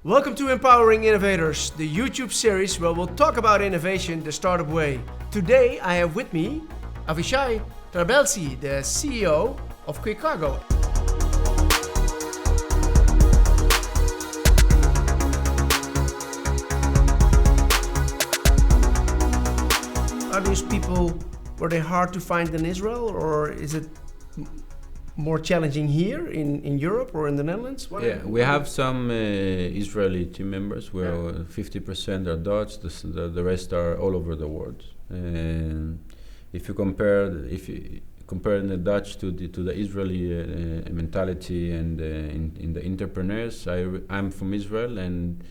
Welcome to Empowering Innovators, the YouTube series where we'll talk about innovation the startup way. Today I have with me Avishai Trabelsi, the CEO of Quicargo. Are these people, were they hard to find in Israel, or is it more challenging here in Europe or in the Netherlands? We have some Israeli team members where 50% are Dutch, the rest are all over the world. If you compare the Dutch to the Israeli mentality and in the entrepreneurs, I'm from Israel and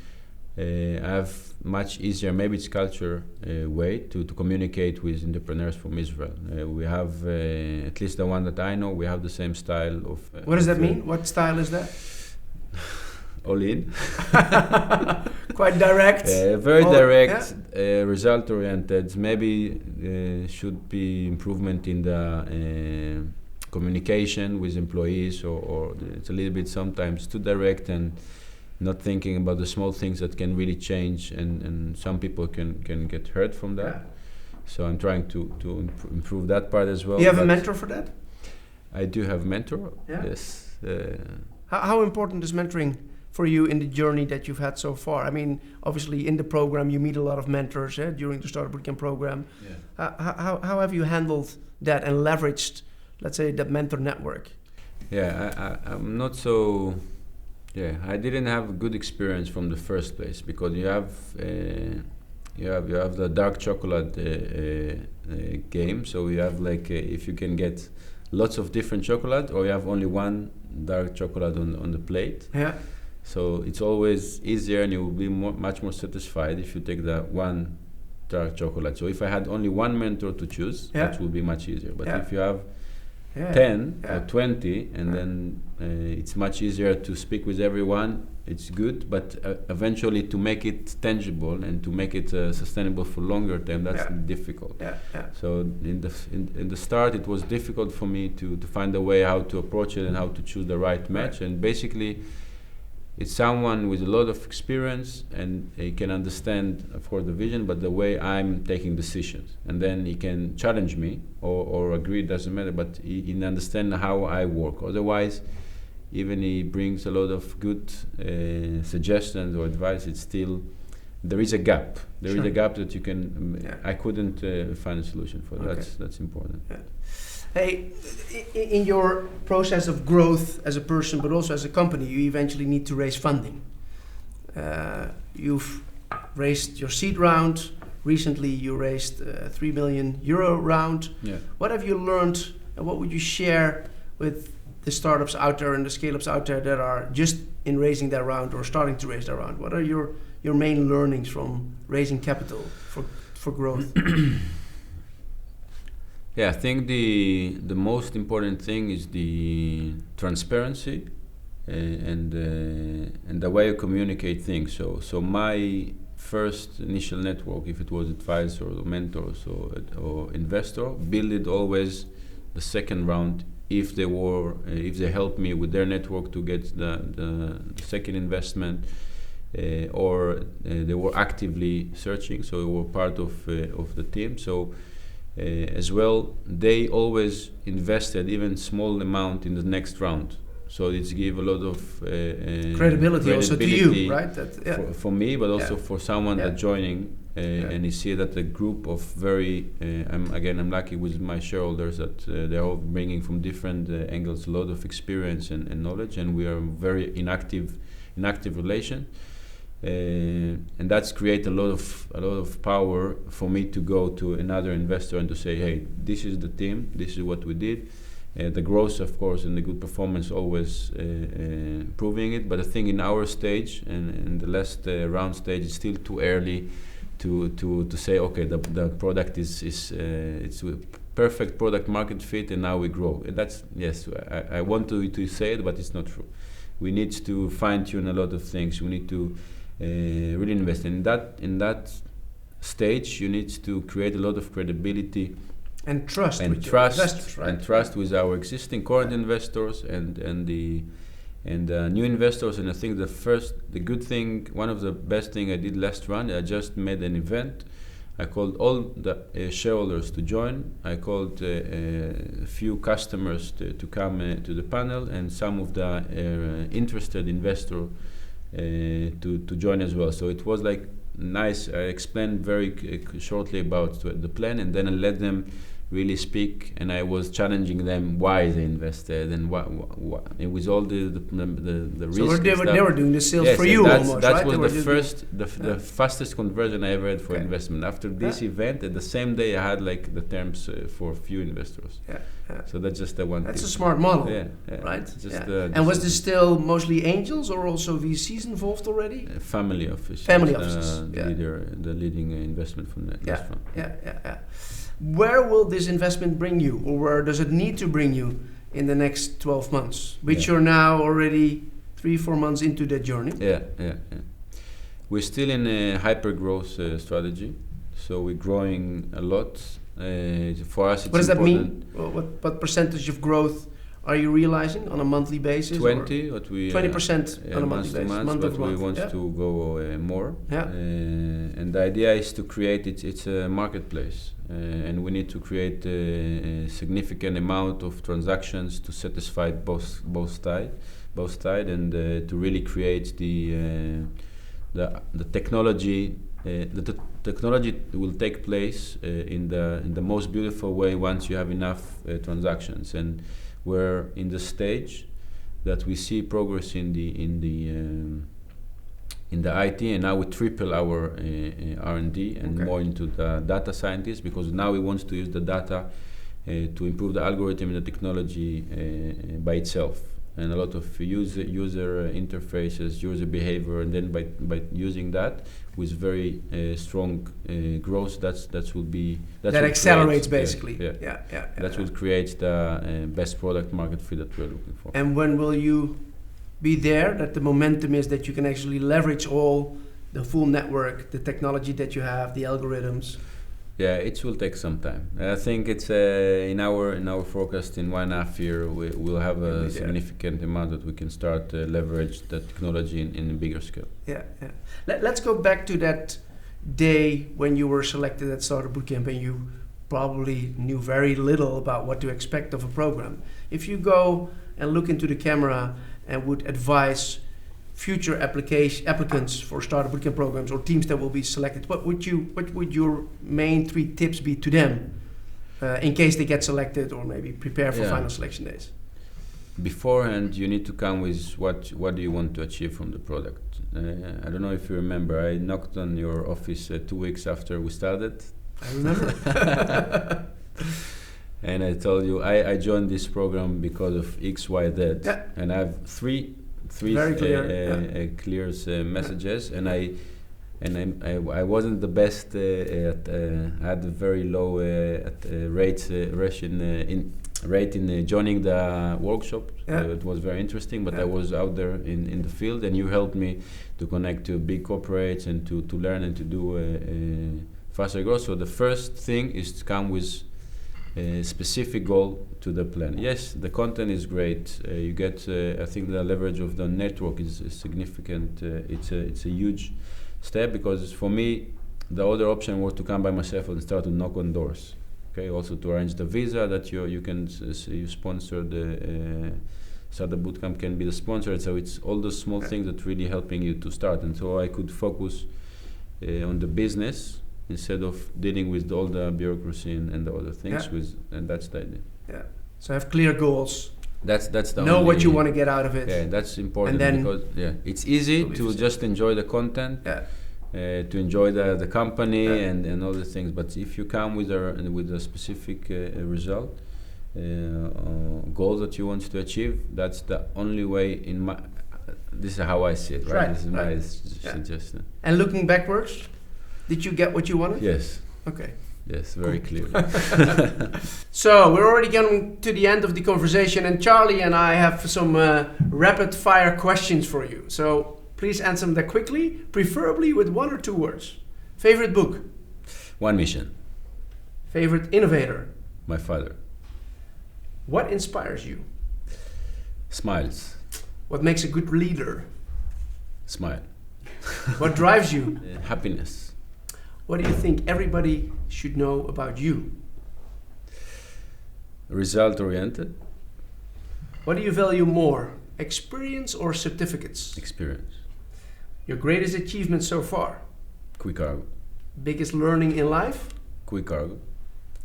I have much easier, maybe it's culture way to communicate with entrepreneurs from Israel. We have, at least the one that I know, we have the same style of... what does that mean? What style is that? All in. Quite direct. Very direct, result oriented. Maybe should be improvement in the communication with employees, or it's a little bit sometimes too direct and not thinking about the small things that can really change, and some people can get hurt from that. Yeah. So I'm trying to improve that part as well. Do you have a mentor for that? I do have a mentor, yes. How important is mentoring for you in the journey that you've had so far? I mean, obviously in the program you meet a lot of mentors during the Startupbootcamp program. Yeah. How have you handled that and leveraged, let's say, that mentor network? Yeah, I'm not so... Yeah, I didn't have a good experience from the first place, because you have the dark chocolate game. So you have like if you can get lots of different chocolate, or you have only one dark chocolate on the plate. Yeah. So it's always easier, and you will be much more satisfied if you take the one dark chocolate. So if I had only one mentor to choose, that would be much easier. But if you have 10 or 20, and then it's much easier to speak with everyone. It's good, but eventually to make it tangible and to make it sustainable for longer term, that's difficult. So in the start, it was difficult for me to find a way how to approach it and how to choose the right match. And basically, it's someone with a lot of experience, and he can understand, of course, the vision, but the way I'm taking decisions. And then he can challenge me or agree, it doesn't matter, but he understands how I work. Otherwise, even he brings a lot of good suggestions or advice, it's still, there is a gap. There is a gap that you can, I couldn't find a solution for. Okay. That's important. Yeah. Hey, in your process of growth as a person, but also as a company, you eventually need to raise funding. You've raised your seed round. Recently, you raised a €3 million round. Yeah. What have you learned, and what would you share with the startups out there and the scale-ups out there that are just in raising their round or starting to raise their round? What are your main learnings from raising capital for growth? Yeah, I think the most important thing is the transparency and the way you communicate things. So my first initial network, if it was advisors or mentors or investor, build it always the second round if they helped me with their network to get the second investment, or they were actively searching, so they were part of the team. So. As well, they always invested even small amount in the next round, so it's give a lot of credibility also to you, right? For me, but also for someone that joining, and you see that a group of very. I'm lucky with my shareholders that they're all bringing from different angles a lot of experience and knowledge, and we are very in active relation. And that's create a lot of power for me to go to another investor and to say, hey, this is the team, this is what we did. The growth, of course, and the good performance always proving it. But I think in our stage and in the last round stage, it's still too early to say, okay, the product is it's a perfect product market fit, and now we grow. And that's I want to say it, but it's not true. We need to fine tune a lot of things. We need to really invest in that stage. You need to create a lot of credibility and trust with investors, right? And trust with our existing current investors and the And new investors, and I think the good thing, one of the best thing I did last round, I just made an event. I called all the shareholders to join. I called a few customers to come to the panel, and some of the interested investors to join as well. So it was like nice. I explained very shortly about the plan, and then I let them really speak, and I was challenging them why they invested and what it was all the risk. So they were doing the sales for you almost, that right? was the fastest conversion I ever had for investment. After this event, at the same day, I had like the terms for few investors. So that's just the one. That's a smart model, right? And was this still mostly angels or also VCs involved already? Family offices. Family offices. The leading investment from that. Where will this investment bring you, or where does it need to bring you in the next 12 months, which you're now already 3-4 months into that journey? We're still in a hyper growth strategy, so we're growing a lot. For us, it's what does that important. mean? What percentage of growth are you realizing on a monthly basis? 20%, on a monthly basis. But we want to go more. And the idea is to create it's a marketplace, and we need to create a significant amount of transactions to satisfy both sides, and to really create the technology. The technology will take place in the most beautiful way once you have enough transactions, and we're in the stage that we see progress in the IT, and now we triple our R&D and more into the data scientists, because now we want to use the data to improve the algorithm and the technology by itself, and a lot of user interfaces, user behavior, and then by using that with very strong growth, that accelerates basically. That will create the best product market fit that we're looking for. And when will you be there, that the momentum is that you can actually leverage all the full network, the technology that you have, the algorithms? It will take some time. I think it's in our forecast in 1.5 years we'll have a significant amount that we can start leverage the technology in a bigger scale. Let's go back to that day when you were selected at Startup Bootcamp, and you probably knew very little about what to expect of a program. If you go and look into the camera and would advise future applicants for Startup Bootcamp programs or teams that will be selected, what would your main 3 tips be to them in case they get selected, or maybe prepare for final selection days? Beforehand, you need to come with what do you want to achieve from the product. I don't know if you remember, I knocked on your office 2 weeks after we started. I remember. And I told you I joined this program because of X, Y, Z, and I have three very clear messages, and I wasn't the best I had a very low rate in joining the workshop. It was very interesting, but I was out there in the field, and you helped me to connect to big corporates and to learn and to do faster growth. So the first thing is to come with a specific goal to the plan. Yes, the content is great. You get, I think the leverage of the network is significant. It's a huge step, because for me, the other option was to come by myself and start to knock on doors. Okay, also to arrange the visa that you sponsor the Startup Bootcamp can be the sponsor. So it's all those small things that really helping you to start. And so I could focus on the business instead of dealing with all the bureaucracy and the other things. And that's the idea. So have clear goals. That's the know what you want to get out of it. That's important, because it's easy to just enjoy the content, to enjoy the company and all the things. But if you come with a specific result, goals that you want to achieve, that's the only way. This is how I see it. Right. This is my suggestion. And looking backwards, did you get what you wanted? Yes. Okay. Yes, very clearly. So we're already getting to the end of the conversation, and Charlie and I have some rapid fire questions for you. So please answer them quickly, preferably with 1 or 2 words. Favorite book? One Mission. Favorite innovator? My father. What inspires you? Smiles. What makes a good leader? Smile. What drives you? Happiness. What do you think everybody should know about you? Result-oriented. What do you value more, experience or certificates? Experience. Your greatest achievement so far? Quicargo. Biggest learning in life? Quicargo.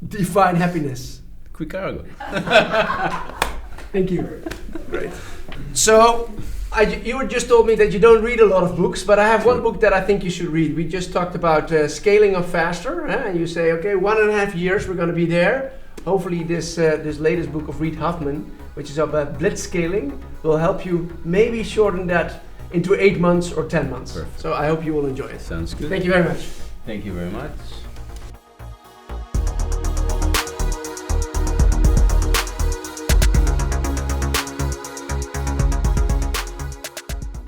Define happiness. Quicargo. Thank you. Great. So, you just told me that you don't read a lot of books, but I have one book that I think you should read. We just talked about scaling up faster, and you say, okay, 1.5 years, we're going to be there. Hopefully this latest book of Reid Hoffman, which is about blitzscaling, will help you maybe shorten that into 8 months or 10 months. Perfect. So I hope you will enjoy it. Sounds good. Thank you very much. Thank you very much.